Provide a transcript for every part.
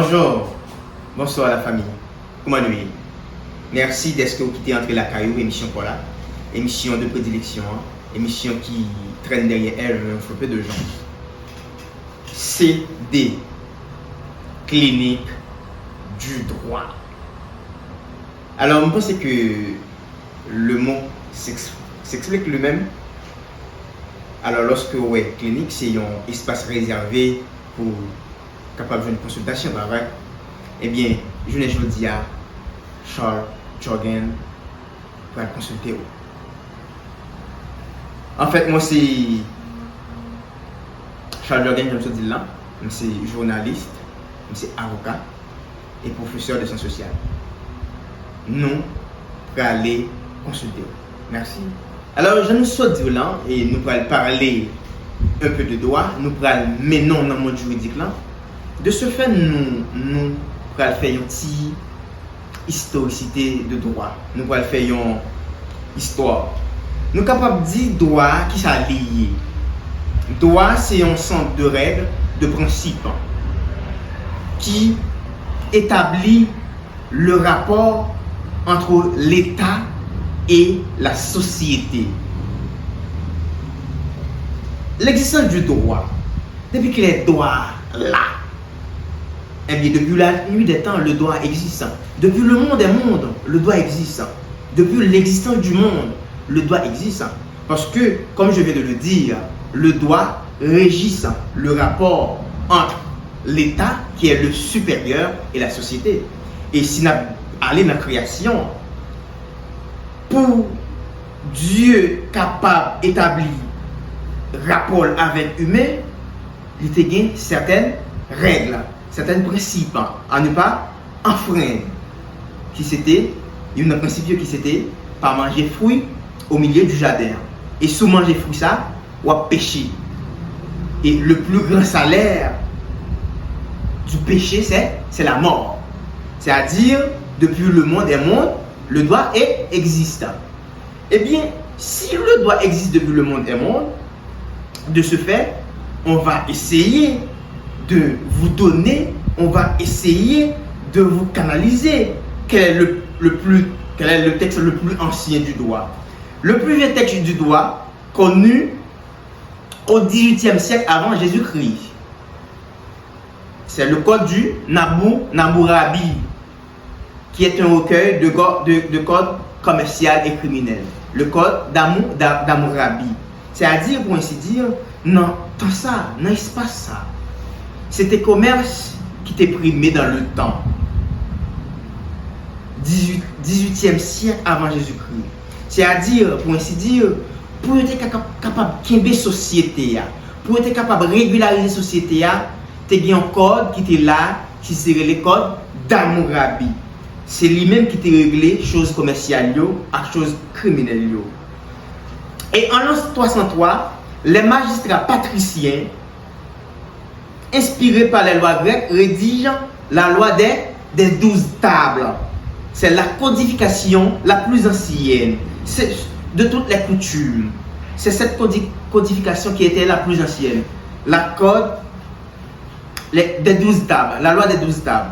Bonjour, bonsoir la famille. Comment nous est? Merci d'être quitté entre la caillou, émission pour là, émission de prédilection, émission qui traîne derrière elle un peu de gens. CD, clinique du droit. Alors, je pense que le mot s'explique lui-même. Alors, lorsque clinique, c'est un espace réservé pour capable d'une consultation, bah vrai. Eh bien, je ne dis à Charles Jorgen pour consulter. En fait, moi c'est Charles Jorgen, je me dis là, je suis journaliste, je suis avocat et professeur de sciences sociales. Nous pour aller consulter. Merci. Alors, je nous saute dire là et nous allons parler un peu de droit, nous allons mener dans le monde juridique là. De ce fait, nous allons faire une petite historicité de droit. Nous allons faire une histoire. Nous sommes capables de dire droit qui s'est lié. Droit, c'est un ensemble de règles, de principes qui établit le rapport entre l'État et la société. L'existence du droit, depuis qu'il est droit là, eh bien, depuis la nuit des temps, le droit existe. Depuis le monde des mondes, le droit existe. Depuis l'existence du monde, le droit existe. Parce que, comme je viens de le dire, le droit régit le rapport entre l'État, qui est le supérieur, et la société. Et si nous allons dans la création, pour Dieu capable d'établir rapport avec l'humain, il y a certaines règles, certains principes à ne pas enfreindre. Qui c'était, il y a un principe qui c'était pas manger fruits au milieu du jardin. Et sous manger fruits ça, ou à pécher. Et le plus grand salaire du péché, c'est la mort. C'est-à-dire, depuis le monde des mondes, le droit est existant. Eh bien, si le droit existe depuis le monde des mondes, de ce fait, on va essayer de vous donner, on va essayer de vous canaliser. Quel est le texte le plus ancien du droit? Le plus vieux texte du droit connu au XVIIIe siècle avant Jésus-Christ. C'est le code du Hammurabi, qui est un recueil de codes commerciaux et criminels. Le code d'Hammurabi. C'est-à-dire, pour ainsi dire, non, tant ça, non, il se passe ça. C'était commerce qui était primé dans le temps. 18e siècle avant Jésus-Christ. C'est-à-dire, pour ainsi dire, pour être capable de créer société, pour être capable de régulariser la société, tu as un code qui était là, qui serait le code d'Hammurabi. C'est lui-même qui t'a réglé choses commerciales et choses criminelles. Et en l'an 303, les magistrats patriciens, inspirés par les lois grecques, rédigent la loi des 12 tables. C'est la codification la plus ancienne de toutes les coutumes. C'est cette codification qui était la plus ancienne. La code des 12 tables, la loi des 12 tables.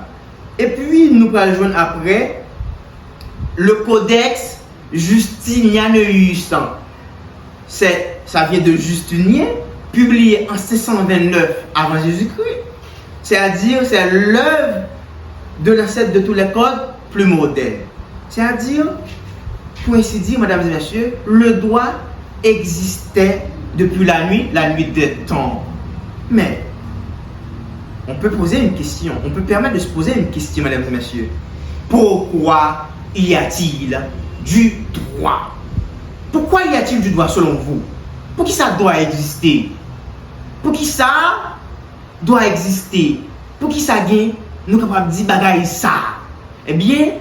Et puis, nous allons joindre après le codex Justinianus. Ça vient de Justinien, publié en 629 avant Jésus-Christ. C'est-à-dire, c'est l'œuvre de l'ancêtre de tous les codes plus modernes. C'est-à-dire, pour ainsi dire, mesdames et messieurs, le droit existait depuis la nuit des temps. Mais, on peut poser une question, on peut permettre de se poser une question, mesdames et messieurs. Pourquoi y a-t-il du droit? Pourquoi y a-t-il du droit selon vous? Pour qui ça doit exister? Pour qui ça doit exister? Pour qui ça gagne? Nous sommes capables de dire bagaille ça. Eh bien,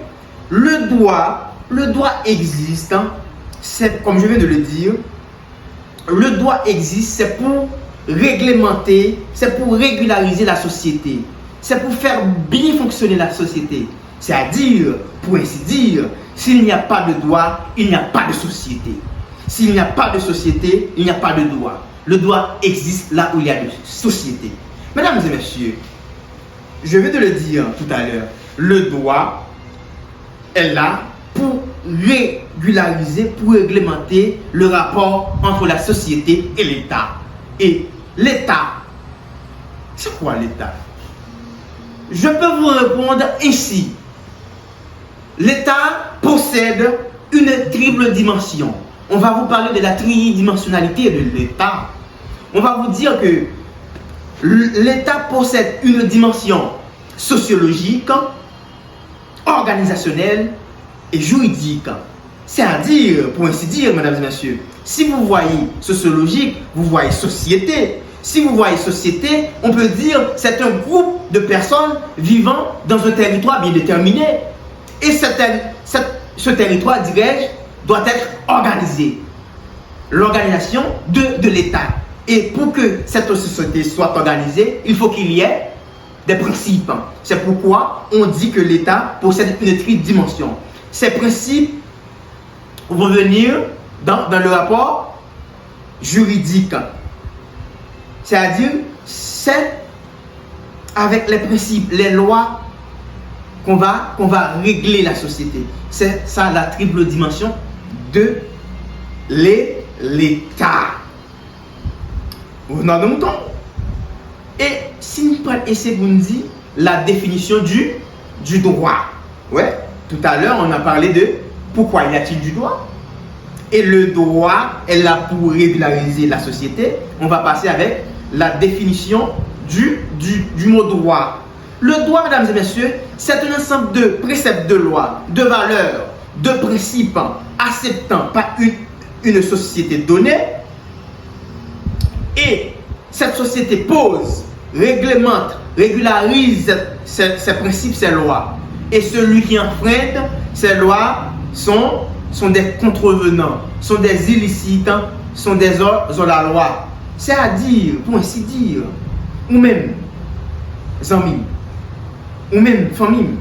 le droit existe. C'est, comme je viens de le dire, le droit existe, c'est pour réglementer, c'est pour régulariser la société. C'est pour faire bien fonctionner la société. C'est-à-dire, pour ainsi dire, s'il n'y a pas de droit, il n'y a pas de société. S'il n'y a pas de société, il n'y a pas de droit. Le droit existe là où il y a de société. Mesdames et messieurs, je vais te le dire tout à l'heure, le droit est là pour régulariser, pour réglementer le rapport entre la société et l'État. Et l'État, c'est quoi l'État? Je peux vous répondre ainsi. L'État possède une triple dimension. On va vous parler de la tridimensionnalité de l'État. On va vous dire que l'État possède une dimension sociologique, organisationnelle et juridique. C'est-à-dire, pour ainsi dire, mesdames et messieurs, si vous voyez sociologique, vous voyez société. Si vous voyez société, on peut dire que c'est un groupe de personnes vivant dans un territoire bien déterminé. Et ce territoire, dirais-je, doit être organisé. L'organisation de l'État. Et pour que cette société soit organisée, il faut qu'il y ait des principes. C'est pourquoi on dit que l'État possède une tridimension. Ces principes vont venir dans le rapport juridique. C'est-à-dire, c'est avec les principes, les lois qu'on va régler la société. C'est ça la triple dimension de l'État. Vous n'en avez pas. Et si nous prenons essayer pour nous dire la définition du droit. Ouais, tout à l'heure on a parlé de pourquoi y a-t-il du droit. Et le droit est là pour régulariser la société. On va passer avec la définition du mot droit. Le droit, mesdames et messieurs, c'est un ensemble de préceptes de loi, de valeurs, de principes acceptant par une société donnée. Et cette société pose, réglemente, régularise ses principes, ses lois. Et celui qui enfreint ces lois sont des contrevenants, sont des illicites, sont des hors-la-loi. C'est-à-dire, pour ainsi dire, ou même amis, ou même famille,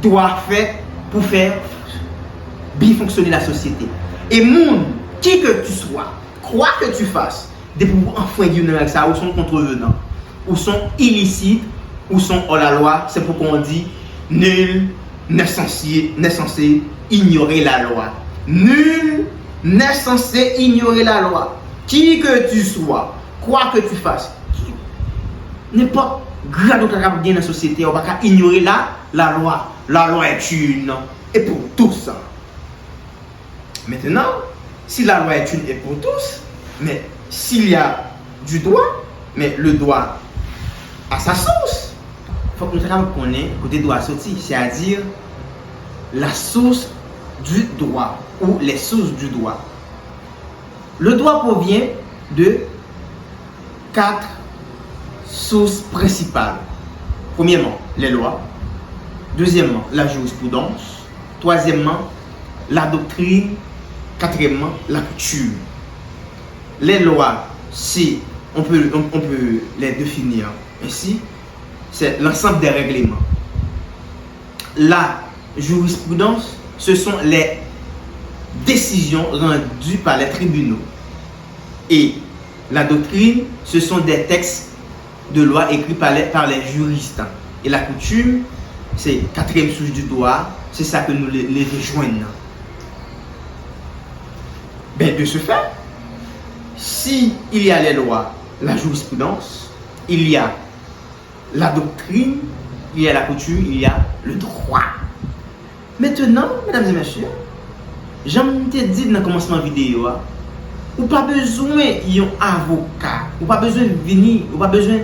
doit faire pour faire bien fonctionner la société. Et monde, qui que tu sois, quoi que tu fasses, des pouvoirs enfreindre avec ça, ou sont contrevenants, ou sont illicites, ou sont hors-la-loi, c'est pourquoi on dit nul n'est censé ignorer la loi. Nul n'est censé ignorer la loi. Qui que tu sois, quoi que tu fasses, n'importe grade de caractère dans la société, on ne va pas ignorer la loi. La loi est une et pour tous. Maintenant, si la loi est une et pour tous, mais s'il y a du droit, mais le droit a sa source. Il faut que nous connaissions côté droit sorti, c'est-à-dire la source du droit ou les sources du droit. Le droit provient de 4 sources principales. Premièrement, les lois. Deuxièmement, la jurisprudence. Troisièmement, la doctrine. Quatrièmement, la coutume. Les lois, si on peut les définir ainsi, c'est l'ensemble des règlements. La jurisprudence, ce sont les décisions rendues par les tribunaux. Et la doctrine, ce sont des textes de loi écrits par les juristes. Et la coutume, c'est quatrième source du droit, c'est ça que nous les rejoignons. Ben, de ce fait, si il y a les lois, la jurisprudence, il y a la doctrine, il y a la coutume, il y a le droit. Maintenant, mesdames et messieurs, j'aime te dire dans le commencement de la vidéo, ou pas besoin d'un avocat, ou pas besoin de venir, ou pas besoin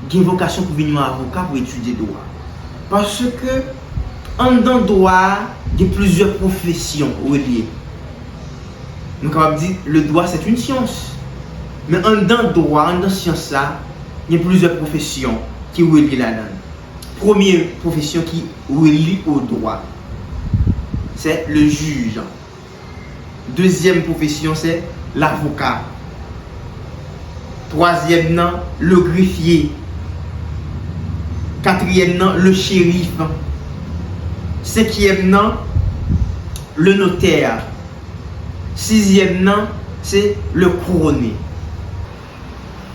d'une vocation pour venir un avocat pour étudier le droit. Parce que, en dans le droit, il y a plusieurs professions reliées. Nous sommes capables de dire le droit c'est une science. Mais en dans le droit, en dans la science, il y a plusieurs professions qui relient là-dedans. Première profession qui relie au droit, c'est le juge. Deuxième profession, c'est l'avocat. Troisième, le greffier. Quatrième, le shérif. Cinquième, le notaire. Sixième, c'est le couronné.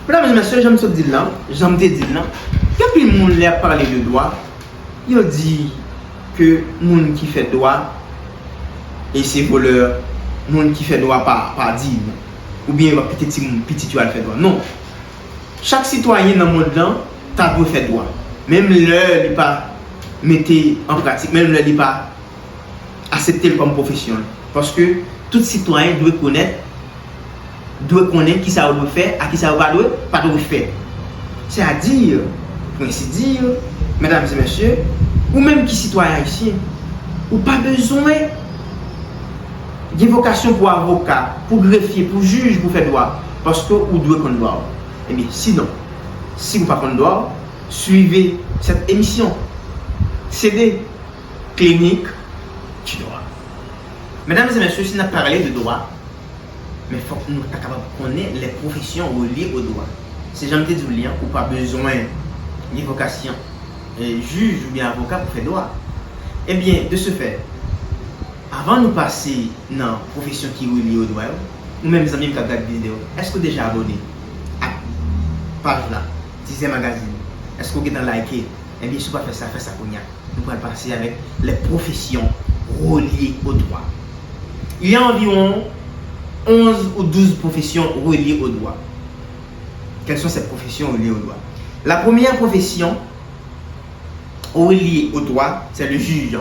Mesdames et messieurs, j'aime te dire là, il y a puis le monde a parlé de droit, il dit que le monde qui fait droit et c'est voleur, le monde qui fait droit par dire, ou bien petit tu as fait droit. Non. Chaque citoyen dans le monde là, tu doit faire droit. Même le pas mettre en pratique, même le pas accepter comme profession. Parce que tout citoyen doit connaître qui ça doit faire, à qui ça pas doit faire. C'est-à-dire, pour ainsi dire, mesdames et messieurs, ou même qui citoyen ici, ou pas besoin d'évocation pour avocat, pour greffier, pour juge, pour faire droit, parce que vous devez qu'on doit. Eh bien, sinon, si vous ne pouvez pas droit, suivez cette émission. CD clinique du droit. Mesdames et messieurs, si nous parlé de droit, mais il faut que nous soyons capables de connaître les professions reliées au droit. Si j'aime dire lien, ou pas besoin d'évocation, juge ou bien avocat pour faire droit. Eh bien, de ce fait, avant de passer dans la profession qui est reliée au droit, ou même les amis qui regardent la vidéo, est-ce que vous déjà abonné à la page là, 10e magazine? Est-ce que vous avez liké? Eh bien, si vous ne faites pas ça pour nous. Nous pourrons passer avec les professions reliées au droit. Il y a environ 11 ou 12 professions reliées au droit. Quelles sont ces professions reliées au droit? La première profession reliée au droit, c'est le juge.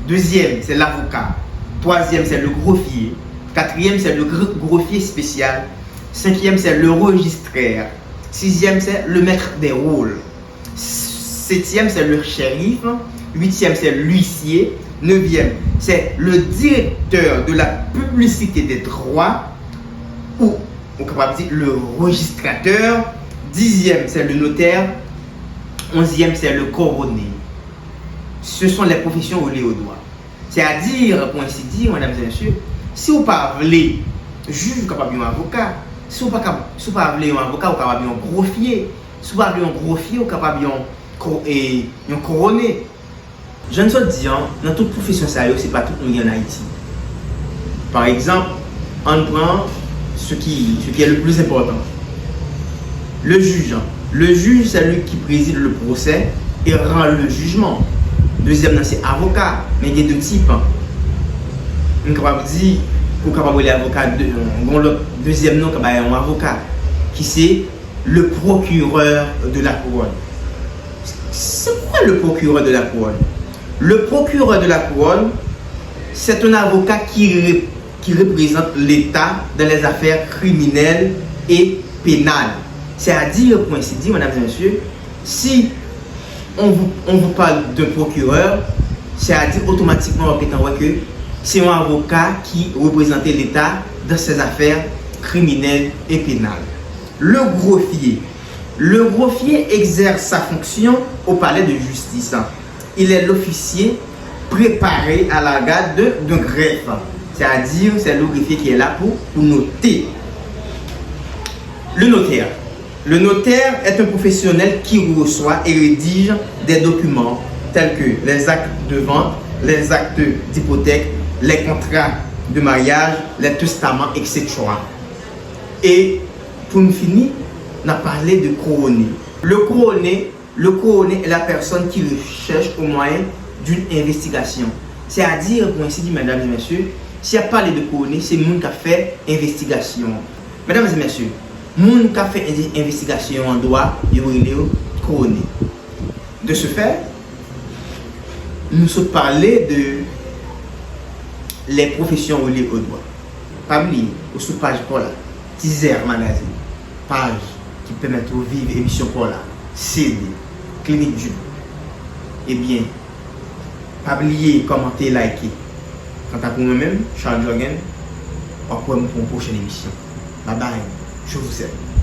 Deuxième, c'est l'avocat. Troisième, c'est le greffier. Quatrième, c'est le greffier spécial. Cinquième, c'est le registraire. Sixième, c'est le maître des rôles. Septième, c'est le shérif. Huitième, c'est l'huissier. Neuvième, c'est le directeur de la publicité des droits, ou on peut dire le registrateur. Dixième, c'est le notaire. Onzième, c'est le coroner. Ce sont les professions reliées au droit. C'est-à-dire, pour ainsi dire, mesdames et messieurs, si vous parlez juge, vous capable un avocat. Si vous parlez un avocat, vous capable un greffier. Si vous parlez un greffier, vous capable un coroner. Je ne sais dire, dans toute profession sérieuse, ce n'est pas tout le monde en Haïti. Par exemple, on prend ce qui est le plus important. Le juge. Le juge, c'est lui qui préside le procès et rend le jugement. Deuxième, c'est avocat, mais il y a deux types. On est capable de dire, on est capable de l'avocat, deuxième nom, c'est un avocat, qui c'est le procureur de la couronne. C'est quoi le procureur de la couronne? Le procureur de la couronne, c'est un avocat qui représente l'État dans les affaires criminelles et pénales. C'est-à-dire, pour ainsi dire, mesdames et messieurs, si on vous parle d'un procureur, c'est-à-dire automatiquement que c'est un avocat qui représente l'État dans ses affaires criminelles et pénales. Le greffier exerce sa fonction au palais de justice. Il est l'officier préparé à la garde d'un greffe. C'est-à-dire, c'est le greffier qui est là pour noter. Le notaire. Le notaire est un professionnel qui reçoit et rédige des documents tels que les actes de vente, les actes d'hypothèque, les contrats de mariage, les testaments, etc. Et pour nous finir, on a parlé de coroner. Le coroner est la personne qui recherche au moyen d'une investigation. C'est-à-dire, pour ainsi dire, mesdames et messieurs, s'il y a parlé de coroner, c'est le monde qui a fait investigation. Mesdames et messieurs, le monde qui a fait investigation en droit, il y a le coroner. De ce fait, nous sommes parlé de les professions reliées au droit. Pas oublier, au page pour là, 10h magazine, page qui permet de vivre émission pour là, CD, clinique du. Eh bien, pas oublier, commenter, liker. Quant à pour moi-même, Charles Jorgen, on pour une prochaine émission. Bye bye, je vous aime.